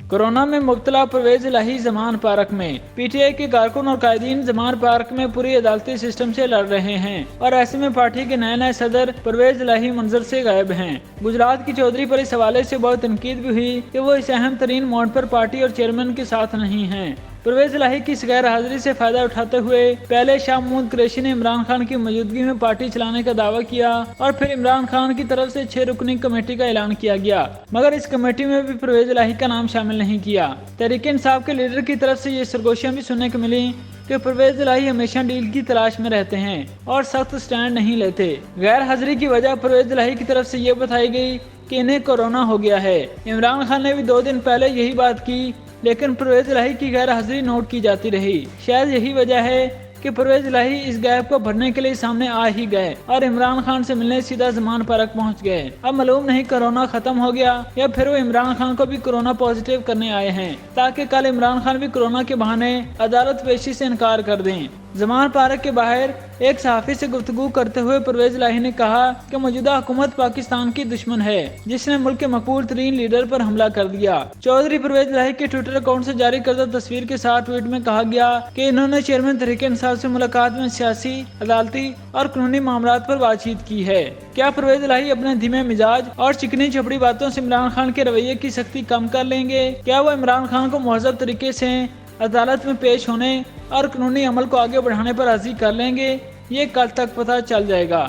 Corona में मुब्तला परवेज इलाही Zaman park में। PTI के कारकुन और कायदीन जमान पार्क में पूरी अदालती सिस्टम से लड़ रहे हैं और ऐसे में पार्टी के नए सदर परवेज इलाही मंजर से गायब हैं। गुजरात की चौधरी पर इस हवाले से बहुत तनकीद भी हुई कि वो इस अहम तरीन मोड़ पर पार्टी और चेयरमैन के साथ नहीं हैं। परवेज इलाही की इस गैर हाजिरी से फायदा उठाते हुए पहले शाह महमूद कुरैशी ने इमरान खान की मौजूदगी में पार्टी चलाने का दावा किया और फिर इमरान खान की तरफ से 6 रुकनी कमेटी का ऐलान किया गया, मगर इस कमेटी में भी परवेज इलाही का नाम शामिल नहीं किया। तहरीक इंसाफ के लीडर की तरफ से ये सरगोशियां भी सुनने को मिली कि परवेज इलाही हमेशा डील की तलाश में रहते हैं और सख्त स्टैंड नहीं लेते। गैर हाजिरी की वजह परवेज इलाही की तरफ से ये बताई गई कि इन्हें कोरोना हो गया है। इमरान खान ने भी 2 दिन पहले यही बात की, लेकिन परवेज इलाही की गैर हाजिरी नोट की जाती रही। शायद यही वजह है कि परवेज इलाही इस गैप को भरने के लिए सामने आ ही गए और इमरान खान से मिलने सीधा जमान पार्क पहुंच गए। अब मालूम नहीं कोरोना खत्म हो गया या फिर वो इमरान खान को भी कोरोना पॉजिटिव करने आए हैं ताकि कल इमरान खान भी कोरोना के बहाने अदालत पेशी से इनकार कर दें। जमान पार्क के बाहर एक सहाफी से गुफ्तगू करते हुए परवेज इलाही ने कहा कि मौजूदा हुकूमत पाकिस्तान की दुश्मन है जिसने मुल्क के मकबूल तरीन लीडर पर हमला कर दिया। चौधरी परवेज इलाही के ट्विटर अकाउंट से जारी करदा तस्वीर के साथ ट्वीट में कहा गया कि इन्होंने चेयरमैन तहरीक इंसाफ से मुलाकात में सियासी, अदालती और कानूनी मामलात पर बातचीत की है। क्या परवेज इलाही अपने धीमे मिजाज और चिकनी चपड़ी बातों से इमरान खान के रवैये की सख्ती कम कर लेंगे? क्या वो इमरान खान को मुहज़्ज़ब तरीके से अदालत में पेश होने और कानूनी अमल को आगे बढ़ाने पर राजी कर लेंगे? ये कल तक पता चल जाएगा।